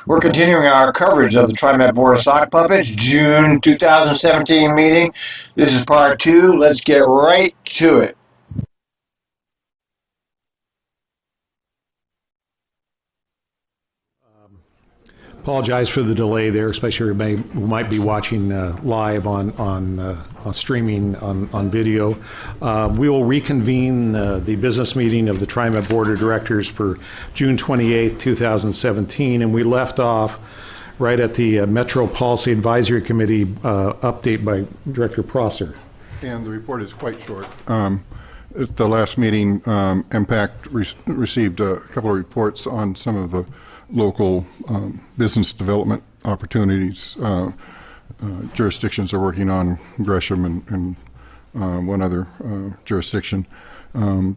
We're continuing our coverage of the TriMet Board of Sock Puppets June 2017 meeting. This is part 2. Let's get right to it. Apologize for the delay there, especially everybody who might be watching live on streaming on video. We will reconvene the business meeting of the TriMet Board of Directors for June 28, 2017, and we left off right at the Metro Policy Advisory Committee update by Director Prosser. And the report is quite short. At the last meeting, Impact received a couple of reports on some of the local business development opportunities jurisdictions are working on, Gresham and one other jurisdiction.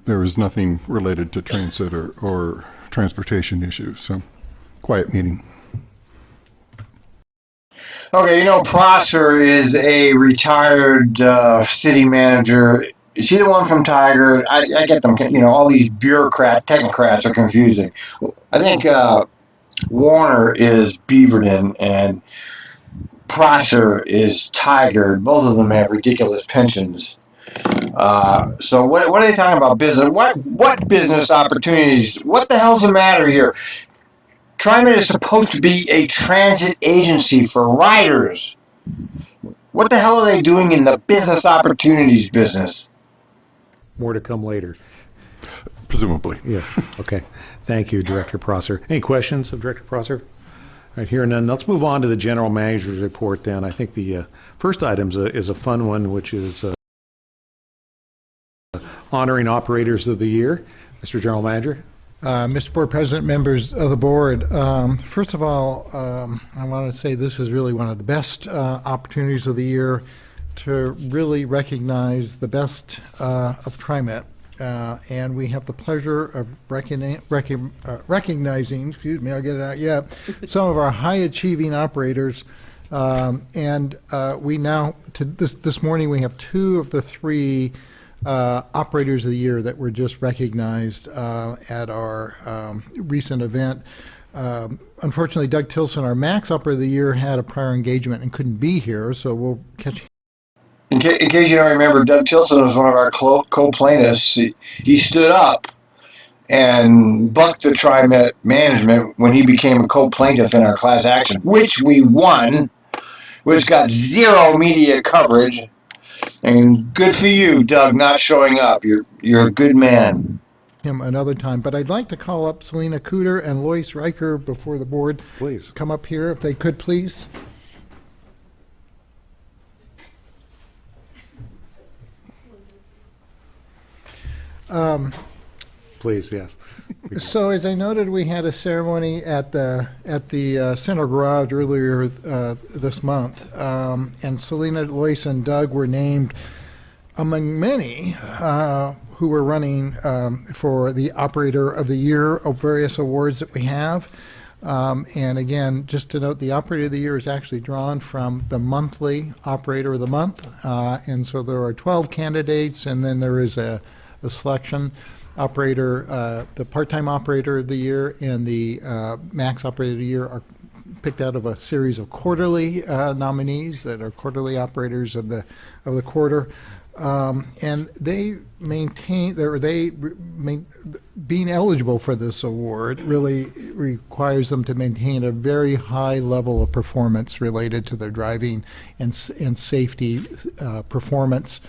There was nothing related to transit or transportation issues, so quiet meeting. Okay, you know, Prosser is a retired city manager. Is he the one from Tiger? I get them, you know, all these technocrats are confusing. I think Warner is Beaverton and Prosser is Tiger. Both of them have ridiculous pensions. So what are they talking about business? What business opportunities? What the hell's the matter here? TriMet is supposed to be a transit agency for riders. What the hell are they doing in the business opportunities business? More to come later. Presumably. Yeah. Okay. Thank you, Director Prosser. Any questions of Director Prosser? All right, here and none. Let's move on to the General Manager's report then. I think the first item is a fun one, which is honoring Operators of the Year. Mr. General Manager. Mr. Board President, members of the board, first of all, I want to say this is really one of the best opportunities of the year to really recognize the best of TriMet. And we have the pleasure of recognizing, excuse me, I'll get it out yet, some of our high-achieving operators. We now, this morning, we have 2 of the 3 Operators of the Year that were just recognized at our recent event. Unfortunately, Doug Tilson, our Max Operator of the Year, had a prior engagement and couldn't be here, so we'll catch. In case you don't remember, Doug Tilson was one of our co-plaintiffs. He stood up and bucked the TriMet management when he became a co-plaintiff in our class action, which we won, which got 0 media coverage. And good for you, Doug, not showing up. You're a good man. Him another time, but I'd like to call up Selena Cooter and Lois Riker before the board. Please come up here if they could, please. Please, yes. So, as I noted, we had a ceremony at the Center Garage earlier this month, and Selena, Lois, and Doug were named among many who were running for the Operator of the Year of various awards that we have. And again, just to note, the Operator of the Year is actually drawn from the monthly Operator of the Month, and so there are 12 candidates, and then there is a selection. Operator, the part-time Operator of the Year and the Max Operator of the Year are picked out of a series of quarterly nominees that are quarterly operators of the quarter, and they being eligible for this award really requires them to maintain a very high level of performance related to their driving and safety performance.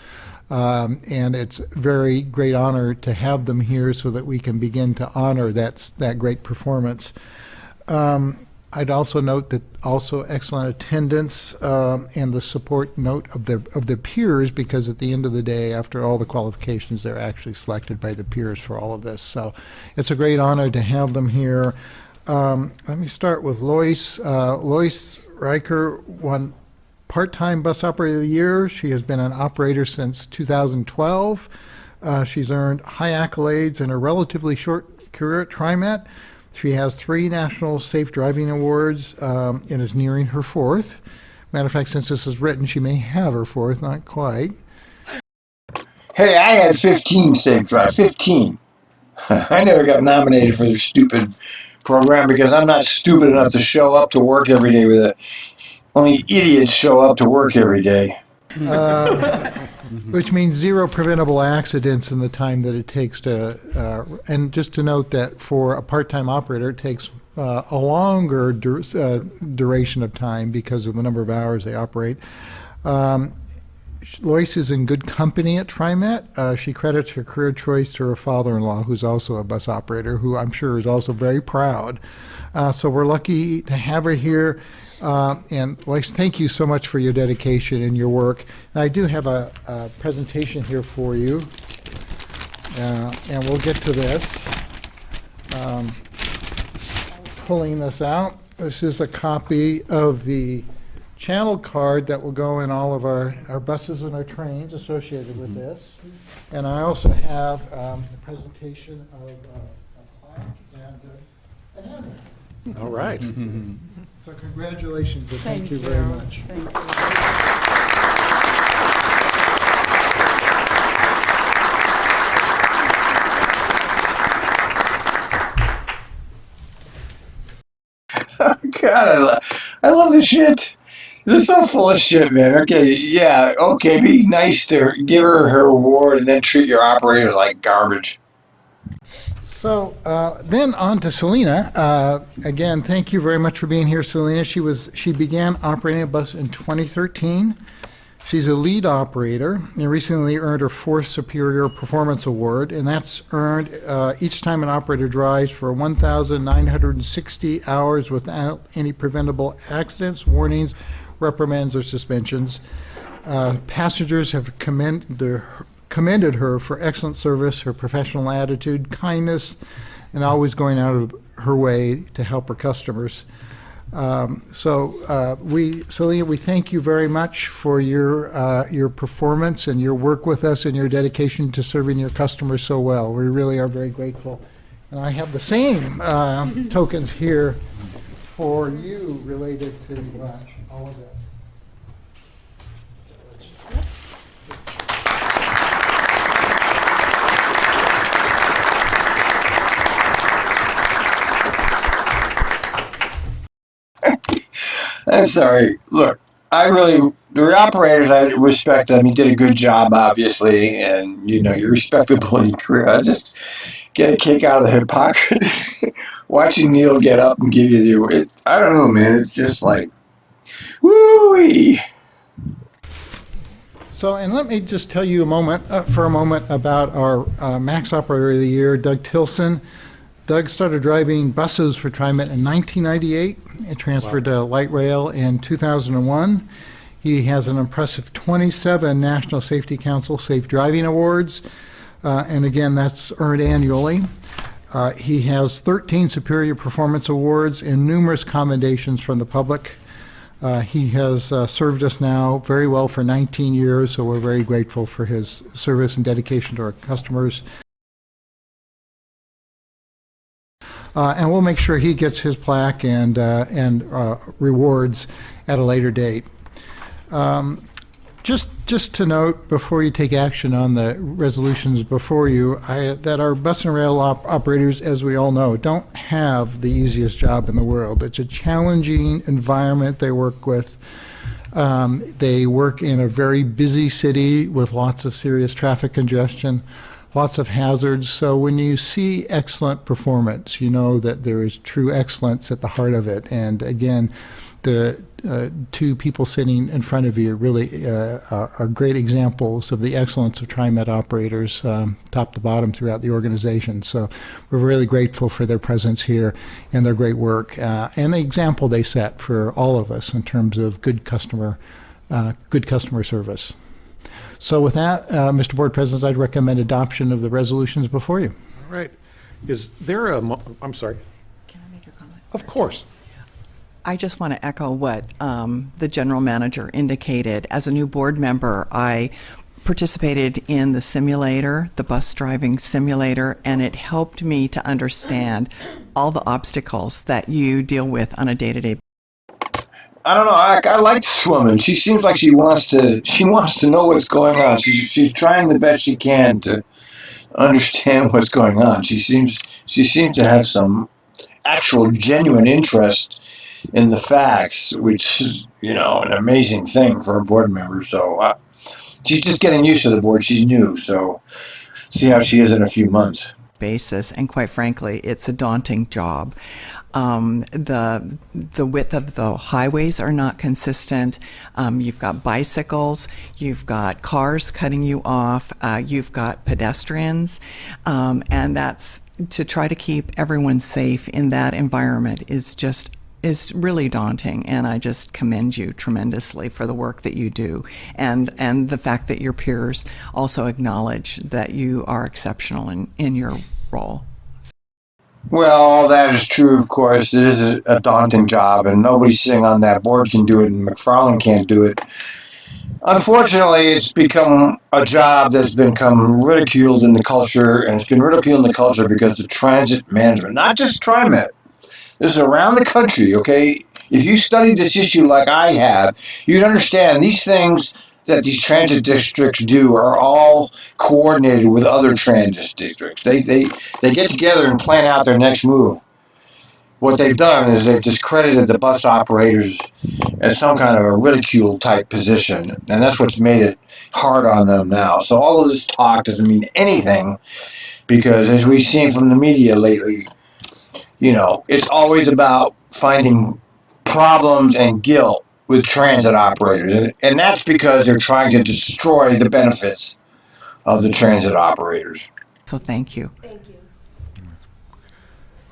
And it's a very great honor to have them here so that we can begin to honor that great performance. I'd also note that also excellent attendance and the support note of the peers, because at the end of the day, after all the qualifications, they're actually selected by the peers for all of this. So it's a great honor to have them here. Let me start with Lois. Lois Riker won Part-Time Bus Operator of the Year. She has been an operator since 2012. She's earned high accolades in a relatively short career at TriMet. She has 3 National Safe Driving Awards and is nearing her 4th. Matter of fact, since this is written, she may have her 4th, not quite. Hey, I had 15 safe drives. 15. I never got nominated for their stupid program because I'm not stupid enough to show up to work every day with it. Only idiots show up to work every day. Which means 0 preventable accidents in the time that it takes to, and just to note that for a part-time operator, it takes a longer duration of time because of the number of hours they operate. Lois is in good company at TriMet. She credits her career choice to her father-in-law, who's also a bus operator, who I'm sure is also very proud. So we're lucky to have her here. And Lois, thank you so much for your dedication and your work. And I do have a presentation here for you, and we'll get to this. Pulling this out. This is a copy of the channel card that will go in all of our buses and our trains associated with this. And I also have a presentation of a plaque and a hammer. All right. So congratulations and thank you very much. Thank you. God, I love this shit. They're so full of shit, man. Okay, yeah, okay, be nice to her, give her her award, and then treat your operators like garbage. So then on to Selena. Again, thank you very much for being here, Selena. She began operating a bus in 2013. She's a lead operator and recently earned her 4th Superior Performance Award, and that's earned each time an operator drives for 1,960 hours without any preventable accidents, warnings, reprimands, or suspensions. Passengers have commended her for excellent service, her professional attitude, kindness, and always going out of her way to help her customers. Selena, we thank you very much for your performance and your work with us and your dedication to serving your customers so well. We really are very grateful. And I have the same tokens here for you related to all of this. I'm sorry. Look, the operators, I respect them. You did a good job, obviously, and, you're respectable in your career. I just get a kick out of the hypocrisy. Watching Neil get up and give you I don't know, man. It's just like, woo-wee. So, and let me just tell you for a moment about our Max Operator of the Year, Doug Tilson. Doug started driving buses for TriMet in 1998 and transferred to light rail in 2001. He has an impressive 27 National Safety Council Safe Driving Awards, and again, that's earned annually. He has 13 Superior Performance Awards and numerous commendations from the public. He has served us now very well for 19 years, so we're very grateful for his service and dedication to our customers. And we'll make sure he gets his plaque and rewards at a later date. Just to note, before you take action on the resolutions before you, that our bus and rail operators, as we all know, don't have the easiest job in the world. It's a challenging environment they work with. They work in a very busy city with lots of serious traffic congestion, lots of hazards. So when you see excellent performance, you know that there is true excellence at the heart of it. And again, the two people sitting in front of you really are great examples of the excellence of TriMet operators, top to bottom throughout the organization. So we're really grateful for their presence here and their great work and the example they set for all of us in terms of good customer service. So with that, Mr. Board President, I'd recommend adoption of the resolutions before you. All right. Is there I'm sorry. Can I make a comment? Of course. I just want to echo what the general manager indicated. As a new board member, I participated in the simulator, the bus driving simulator, and it helped me to understand all the obstacles that you deal with on a day-to-day basis. I don't know. I like this woman. She seems like she wants to know what's going on. She's trying the best she can to understand what's going on. She seems to have some actual genuine interest in the facts, which is, an amazing thing for a board member. So she's just getting used to the board. She's new, so see how she is in a few months. Basis, and quite frankly, it's a daunting job. The width of the highways are not consistent. You've got bicycles, you've got cars cutting you off, you've got pedestrians, and that's to try to keep everyone safe in that environment is really daunting, and I just commend you tremendously for the work that you do, and the fact that your peers also acknowledge that you are exceptional in your role. Well, that is true, of course. It is a daunting job, and nobody sitting on that board can do it, and McFarland can't do it. Unfortunately, it's become a job that's become ridiculed in the culture, and it's been ridiculed in the culture because of transit management, not just TriMet. This is around the country, okay? If you study this issue like I have, you'd understand these things that these transit districts do are all coordinated with other transit districts. They get together and plan out their next move. What they've done is they've discredited the bus operators as some kind of a ridicule type position, and that's what's made it hard on them now. So all of this talk doesn't mean anything, because as we've seen from the media lately, it's always about finding problems and guilt with transit operators. And that's because they're trying to destroy the benefits of the transit operators. So thank you.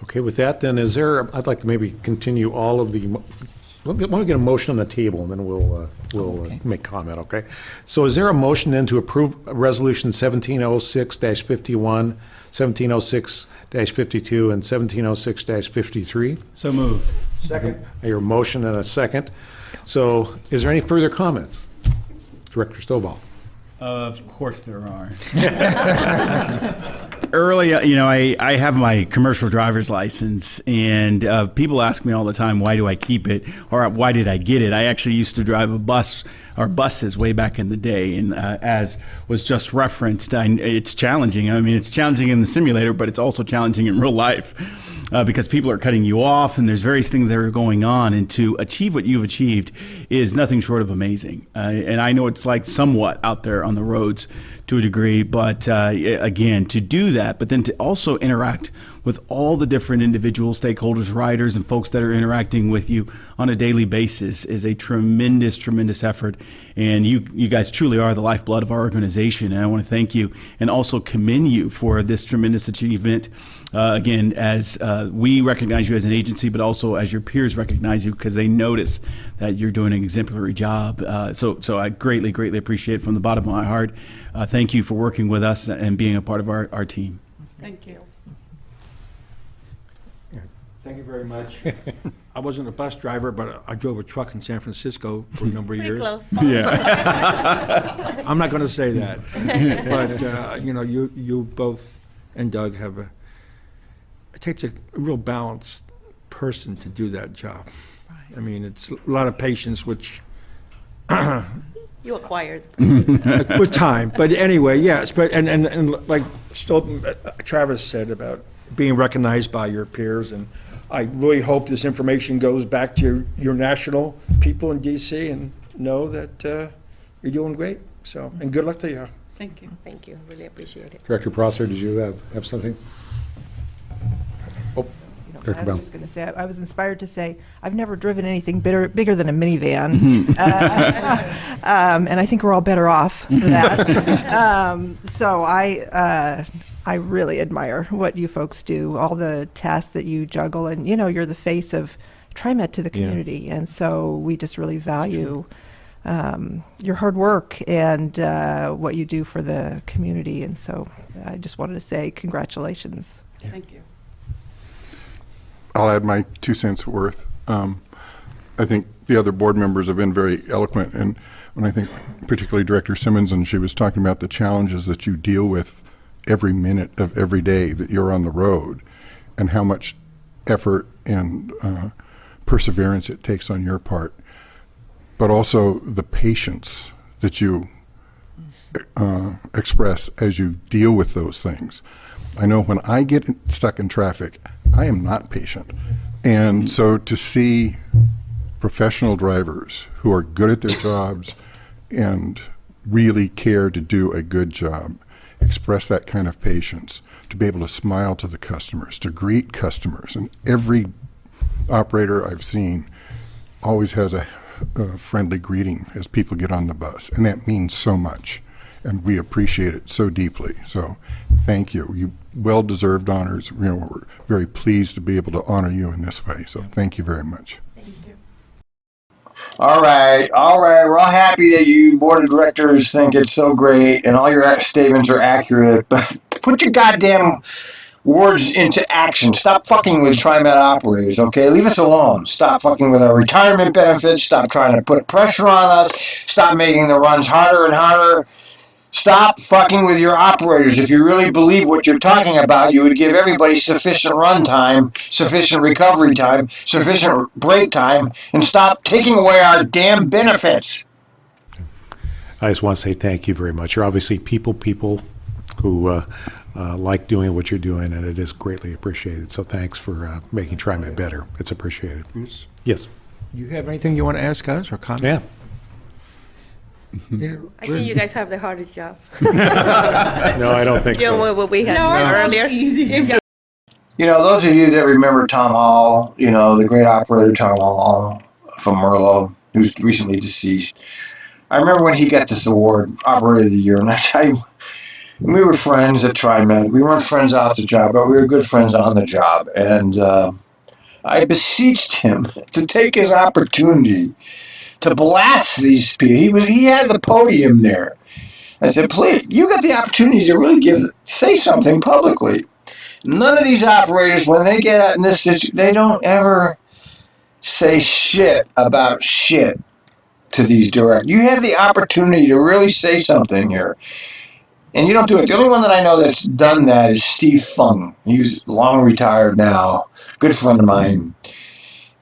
Okay, with that, then, I'd like to maybe continue all of the, let me get a motion on the table, and then we'll Okay. make comment, okay? So is there a motion then to approve Resolution 1706-51, 1706-52, and 1706-53? So moved. Second. I hear a motion and a second. So is there any further comments? Director Stovall. Of course there are. Early, I have my commercial driver's license, and people ask me all the time, why do I keep it, or why did I get it? I actually used to drive a bus, or buses, way back in the day, and as was just referenced, it's challenging. I mean, it's challenging in the simulator, but it's also challenging in real life. Because people are cutting you off, and there's various things that are going on, and to achieve what you've achieved is nothing short of amazing. And I know it's like somewhat out there on the roads to a degree, but again, to do that, but then to also interact with all the different individuals, stakeholders, riders, and folks that are interacting with you on a daily basis is a tremendous, tremendous effort. And you guys truly are the lifeblood of our organization, and I want to thank you and also commend you for this tremendous achievement. Again, as we recognize you as an agency, but also as your peers recognize you, because they notice that you're doing an exemplary job. So I greatly, greatly appreciate it from the bottom of my heart. Thank you for working with us and being a part of our team. Thank you. Thank you very much. I wasn't a bus driver, but I drove a truck in San Francisco for a number of years. Close. Yeah. I'm not going to say that. But, you both and Doug have it takes a real balanced person to do that job. Right. I mean, it's a lot of patience, which You acquired. with time. But anyway, yes. But and like Travis said about being recognized by your peers, and I really hope this information goes back to your national people in D.C. and know that you're doing great. So, and good luck to you. Thank you. Thank you. Really appreciate it. Director Prosser, did you have something? Oh, Director I Brown. was just going to say, I was inspired to say, I've never driven anything bigger than a minivan. And I think we're all better off for that. So I really admire what you folks do, all the tasks that you juggle, and you're the face of TriMet to the community, and so we just really value your hard work and what you do for the community, and so I just wanted to say congratulations. Thank you. I'll add my 2 cents worth. I think the other board members have been very eloquent, and when I think particularly Director Simmons, and she was talking about the challenges that you deal with every minute of every day that you're on the road, and how much effort and perseverance it takes on your part, but also the patience that you express as you deal with those things. I know when I get stuck in traffic, I am not patient. And so to see professional drivers who are good at their jobs and really care to do a good job, express that kind of patience, to be able to smile to the customers, to greet customers. And every operator I've seen always has a friendly greeting as people get on the bus. And that means so much. And we appreciate it so deeply. So thank you. You well-deserved honors. You know, we're very pleased to be able to honor you in this way. So thank you very much. All right. We're all happy that you board of directors think it's so great and all your statements are accurate, but put your goddamn words into action. Stop fucking with TriMet operators, okay? Leave us alone. Stop fucking with our retirement benefits. Stop trying to put pressure on us. Stop making the runs harder and harder. Stop fucking with your operators. If you really believe what you're talking about, you would give everybody sufficient run time, sufficient recovery time, sufficient break time, and stop taking away our damn benefits. I just want to say thank you very much. You're obviously people who like doing what you're doing, and it is greatly appreciated. So thanks for making TriMet better. It's appreciated. Bruce, Yes. you have anything you want to ask us or comment? Yeah. I think you guys have the hardest job. No, I don't think You know so. what we had earlier? You know, those of you that remember Tom Hall, you know, the great operator Tom Hall from Merlot, who's recently deceased. I remember when he got this award, Operator of the Year, and I tell you, we were friends at TriMet. We weren't friends off the job, but we were good friends on the job. And I beseeched him to take his opportunity to blast these people. He had the podium there. I said, please, you got the opportunity to really say something publicly. None of these operators, when they get out in this situation, they don't ever say shit about shit to these direct. You have the opportunity to really say something here. And you don't do it. The only one that I know that's done that is Steve Fung. He's long retired now. Good friend of mine.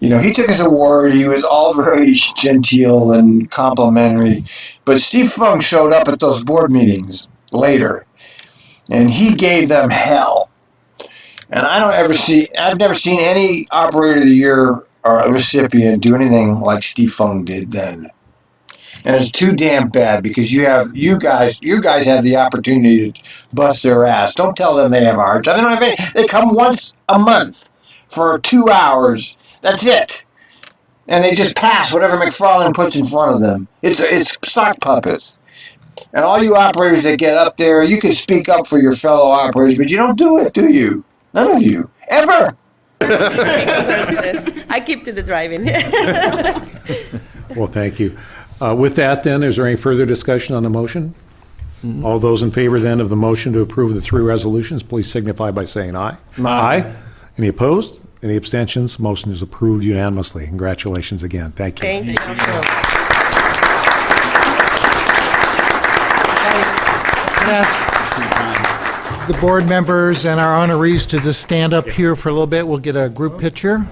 You know, he took his award. He was all very genteel and complimentary. But Steve Fung showed up at those board meetings later, and he gave them hell. And I've never seen any Operator of the Year or recipient do anything like Steve Fung did then. And it's too damn bad because you guys have the opportunity to bust their ass. Don't tell them they have a hard time. They don't have any. They come once a month for 2 hours. That's it. And they just pass whatever McFarlane puts in front of them. It's sock puppets. And all you operators that get up there, you can speak up for your fellow operators, but you don't do it, do you? None of you. Ever. I keep to the driving. Well, thank you. With that, then, is there any further discussion on the motion? Mm-hmm. All those in favor, then, of the motion to approve the 3 resolutions, please signify by saying aye. Aye. Any opposed? Any abstentions? Motion is approved unanimously. Congratulations again. Thank you. Thank you. The board members and our honorees to just stand up here for a little bit. We'll get a group picture.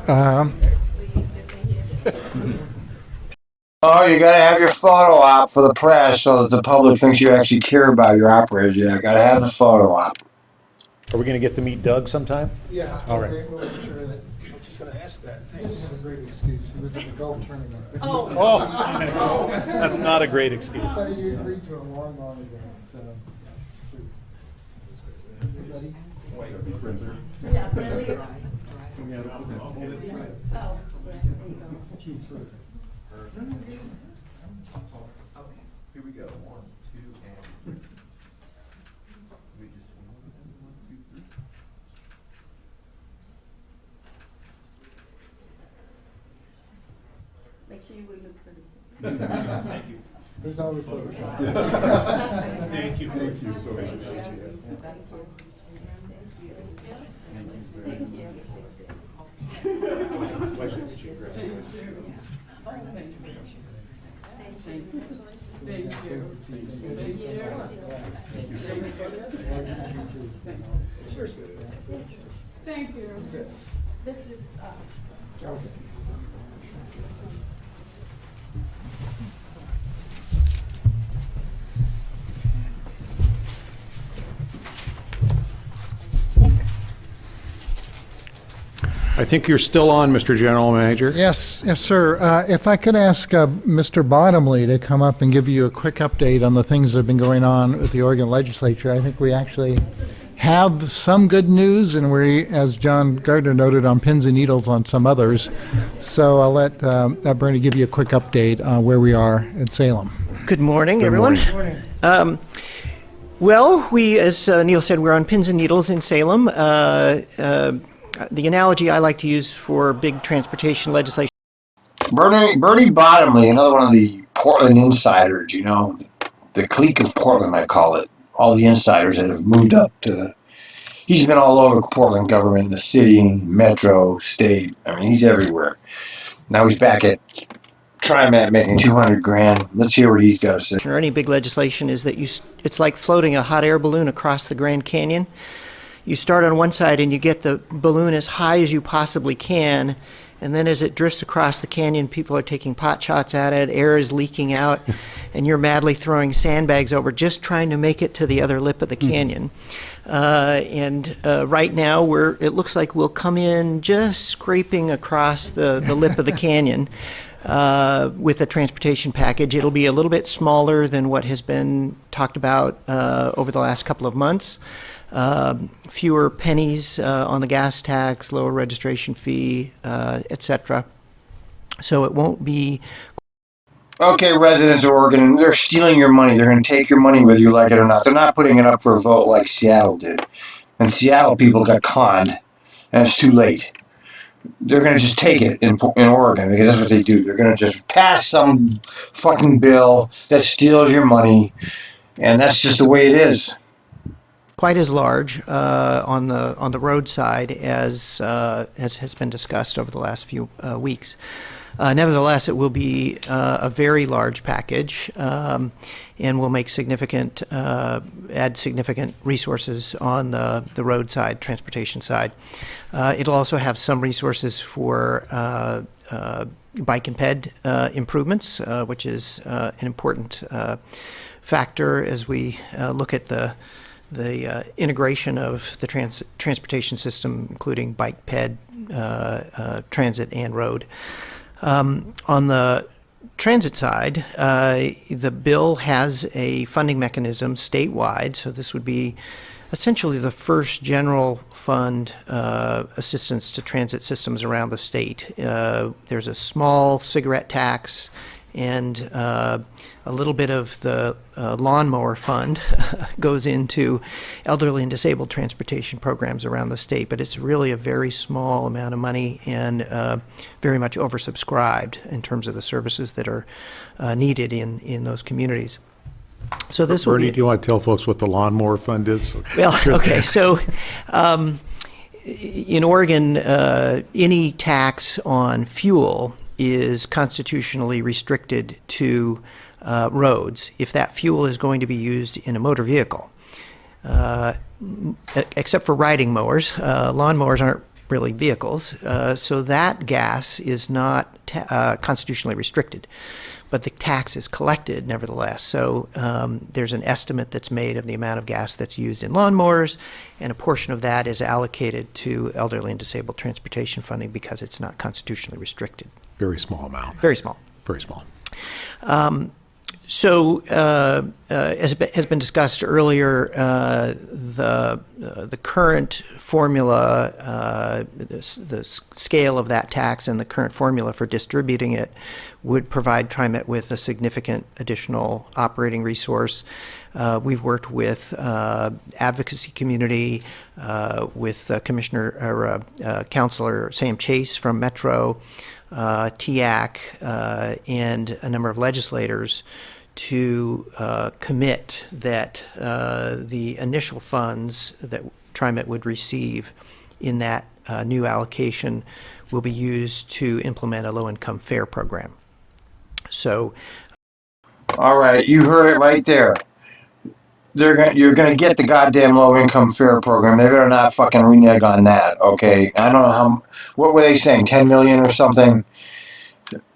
Oh, you gotta have your photo op for the press so that the public thinks you actually care about your operators. Yeah, gotta have the photo op. Are we going to get to meet Doug sometime? Yeah. All right. Okay, we'll make sure that. I was just going to ask that. This is a great excuse. He was in the golf tournament. Oh, that's not a great excuse. But you agreed to a long ago. So. Everybody? Here we go. 1, 2, and... We just 1, 2, 3. Make sure you will look for this. Thank you. There's always Photoshop. Thank you. Thank you so much. Thank you. Thank you. Thank you. This is, Okay. I think you're still on, Mr. General Manager. Yes, yes, sir. If I could ask Mr. Bottomley to come up and give you a quick update on the things that have been going on with the Oregon legislature. I think we actually have some good news, and we, as John Gardner noted, on pins and needles on some others. So I'll let Bernie give you a quick update on where we are in Salem. Good morning, Good everyone. morning. Well, we, as Neil said, we're on pins and needles in Salem. The analogy I like to use for big transportation legislation. Bernie Bottomley, another one of the Portland insiders, you know, the clique of Portland, I call it. All the insiders that have moved up to he's been all over Portland government, the city, metro, state. I mean, he's everywhere. Now he's back at TriMet making $200,000. Let's hear what he's got to say. Or any big legislation is that it's like floating a hot air balloon across the Grand Canyon. You start on one side and you get the balloon as high as you possibly can, and then as it drifts across the canyon, people are taking pot shots at it, air is leaking out, and you're madly throwing sandbags over just trying to make it to the other lip of the canyon. Right now, it looks like we'll come in just scraping across the lip of the canyon with a transportation package. It'll be a little bit smaller than what has been talked about over the last couple of months. Fewer pennies on the gas tax, lower registration fee, etc. So it won't be... Okay, residents of Oregon, they're stealing your money. They're going to take your money whether you like it or not. They're not putting it up for a vote like Seattle did. And Seattle people got conned, and it's too late. They're going to just take it in Oregon, because that's what they do. They're going to just pass some fucking bill that steals your money, and that's just the way it is. Quite as large on the road side as has been discussed over the last few weeks. Nevertheless, it will be a very large package, and will make add significant resources on the road side, transportation side. It'll also have some resources for bike and ped improvements, which is an important factor as we look at the integration of the transportation system, including bike, ped, transit, and road. On the transit side, the bill has a funding mechanism statewide, so this would be essentially the first general fund assistance to transit systems around the state. There's a small cigarette tax and a little bit of the lawnmower fund goes into elderly and disabled transportation programs around the state, but it's really a very small amount of money and very much oversubscribed in terms of the services that are needed in those communities. So this will Bernie, be... do you want to tell folks what the lawnmower fund is? Well, okay, so in Oregon, any tax on fuel is constitutionally restricted to roads if that fuel is going to be used in a motor vehicle. Except for riding mowers, lawnmowers aren't really vehicles, so that gas is not constitutionally restricted. But the tax is collected nevertheless. So there's an estimate that's made of the amount of gas that's used in lawnmowers, and a portion of that is allocated to elderly and disabled transportation funding because it's not constitutionally restricted. Very small amount. Very small. Very small. So, as has been discussed earlier, the current formula, the scale of that tax and the current formula for distributing it would provide TriMet with a significant additional operating resource. We've worked with advocacy community, with Councilor Sam Chase from Metro, TIAC, and a number of legislators to commit that the initial funds that TriMet would receive in that new allocation will be used to implement a low-income fare program. So, all right, you heard it right there. You're gonna get the goddamn low-income fare program. They better not fucking renege on that, okay? I don't know what were they saying, 10 million or something?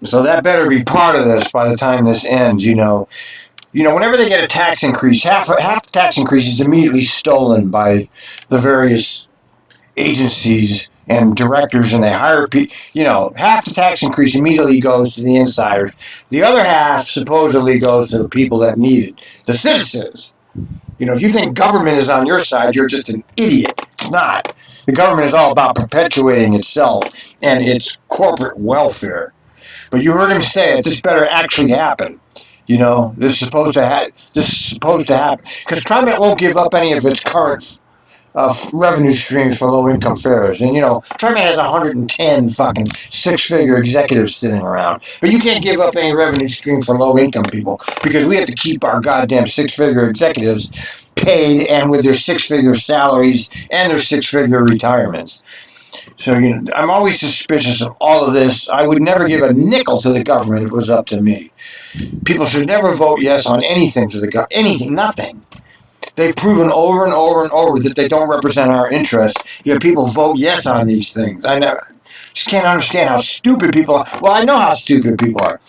So that better be part of this by the time this ends, you know. You know, whenever they get a tax increase, half the tax increase is immediately stolen by the various agencies and directors, and they hire people. You know, half the tax increase immediately goes to the insiders. The other half supposedly goes to the people that need it, the citizens. You know, if you think government is on your side, you're just an idiot. It's not. The government is all about perpetuating itself and its corporate welfare. But you heard him say it. This better actually happen. You know, this is supposed to happen because TriMet won't give up any of its current revenue streams for low-income fares. And, you know, TriMet has 110 fucking six-figure executives sitting around. But you can't give up any revenue stream for low-income people because we have to keep our goddamn six-figure executives paid and with their six-figure salaries and their six-figure retirements. So, you know, I'm always suspicious of all of this. I would never give a nickel to the government if it was up to me. People should never vote yes on anything to the government. Anything, nothing. They've proven over and over and over that they don't represent our interests. Yet people vote yes on these things. I just can't understand how stupid people are. Well, I know how stupid people are.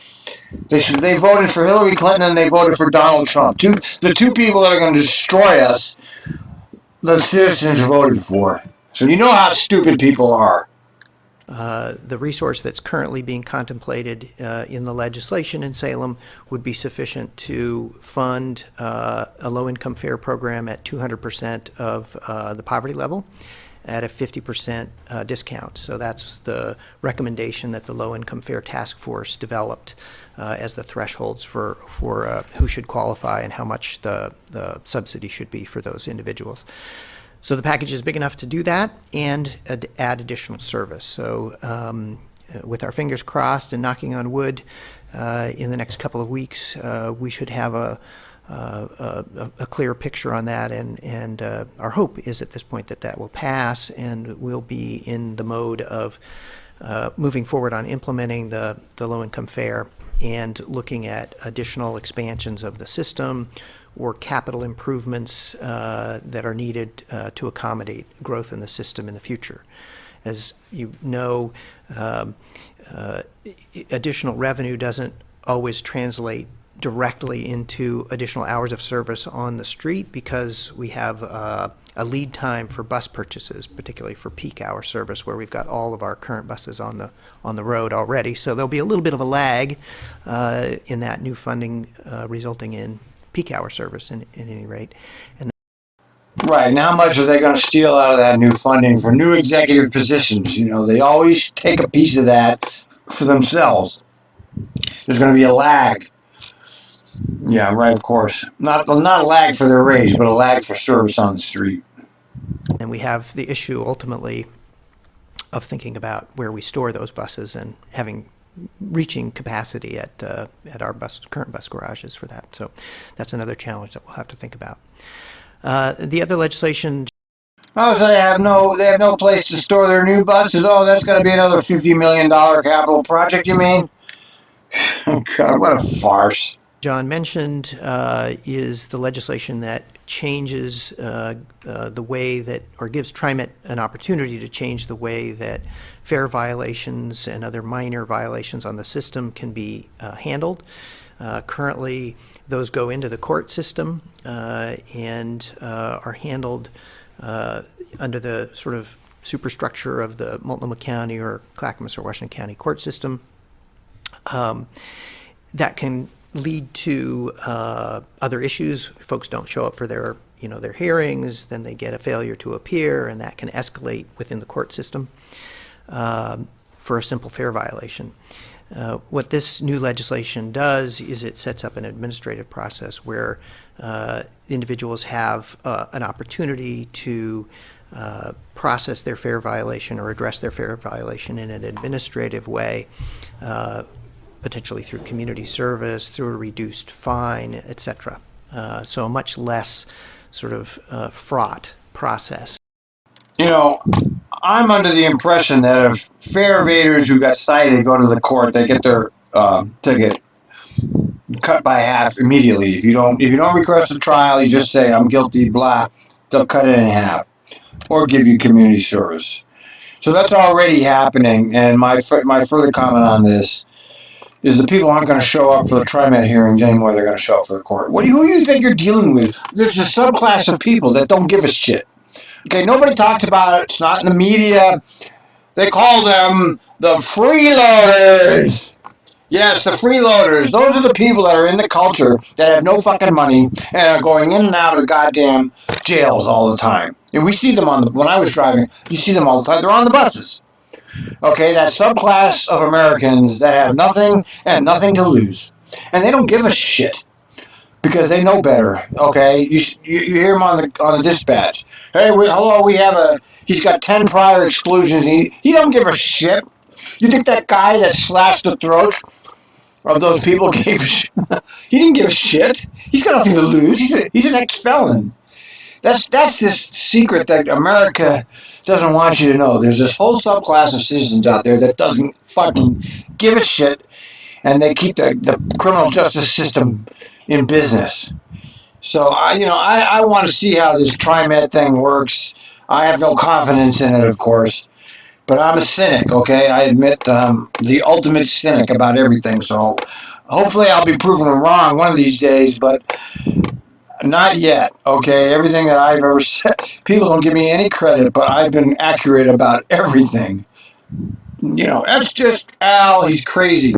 They voted for Hillary Clinton and they voted for Donald Trump. The two people that are going to destroy us, the citizens voted for. So you know how stupid people are. The resource that's currently being contemplated in the legislation in Salem would be sufficient to fund a low-income fare program at 200% of the poverty level at a 50% discount. So that's the recommendation that the Low-Income Fare Task Force developed as the thresholds for who should qualify and how much the subsidy should be for those individuals. So the package is big enough to do that and add additional service. So with our fingers crossed and knocking on wood, in the next couple of weeks, we should have a clear picture on that. And our hope is at this point that that will pass and we'll be in the mode of moving forward on implementing the low-income fare and looking at additional expansions of the system or capital improvements that are needed to accommodate growth in the system in the future. As you know, additional revenue doesn't always translate directly into additional hours of service on the street because we have a lead time for bus purchases, particularly for peak hour service, where we've got all of our current buses on the road already. So there'll be a little bit of a lag in that new funding resulting in peak hour service in any rate. And right, and how much are they going to steal out of that new funding for new executive positions? You know, they always take a piece of that for themselves. There's going to be a lag. Yeah, right, of course. Not a lag for their raise, but a lag for service on the street. And we have the issue ultimately of thinking about where we store those buses and reaching capacity at our current bus garages for that. So that's another challenge that we'll have to think about. The other legislation. Oh, so they have no place to store their new buses. Oh, that's going to be another $50 million capital project, you mean? Oh, God, what a farce. John mentioned is the legislation that changes the way that, or gives TriMet an opportunity to change the way that fare violations and other minor violations on the system can be handled. Currently, those go into the court system and are handled under the sort of superstructure of the Multnomah County or Clackamas or Washington County court system. That can lead to other issues. Folks don't show up for their hearings, then they get a failure to appear, and that can escalate within the court system for a simple fare violation. What this new legislation does is it sets up an administrative process where individuals have an opportunity to process their fare violation or address their fare violation in an administrative way, potentially through community service, through a reduced fine, etc. So a much less sort of fraught process. You know, I'm under the impression that if fare evaders who got cited go to the court, they get their ticket cut by half immediately. If you don't request a trial, you just say I'm guilty, blah, they'll cut it in half or give you community service. So that's already happening. And my further comment on this is the people aren't going to show up for the TriMet hearings anymore. They're going to show up for the court. Who do you think you're dealing with? There's a subclass of people that don't give a shit. Okay, nobody talks about it. It's not in the media. They call them the freeloaders. Yes, the freeloaders. Those are the people that are in the culture that have no fucking money and are going in and out of the goddamn jails all the time. And we see them when I was driving, you see them all the time. They're on the buses. Okay, that subclass of Americans that have nothing and nothing to lose. And they don't give a shit because they know better. Okay, you hear them on the dispatch. Hey, hello, he's got 10 prior exclusions. He don't give a shit. You think that guy that slashed the throats of those people gave a shit? He didn't give a shit. He's got nothing to lose. He's an ex-felon. That's this secret that America doesn't want you to know. There's this whole subclass of citizens out there that doesn't fucking give a shit, and they keep the criminal justice system in business. So I want to see how this Trimet thing works. I have no confidence in it, of course. But I'm a cynic, okay? I admit the ultimate cynic about everything. So hopefully I'll be proven wrong one of these days, but not yet, okay? Everything that I've ever said, people don't give me any credit, but I've been accurate about everything. That's just Al. He's crazy.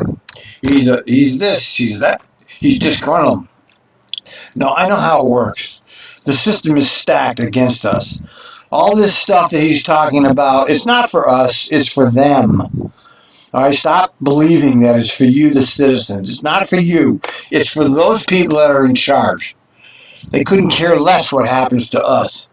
He's this. He's that. He's disgruntled. No, I know how it works. The system is stacked against us. All this stuff that he's talking about, it's not for us, it's for them. All right, stop believing that it's for you, the citizens. It's not for you. It's for those people that are in charge. They couldn't care less what happens to us.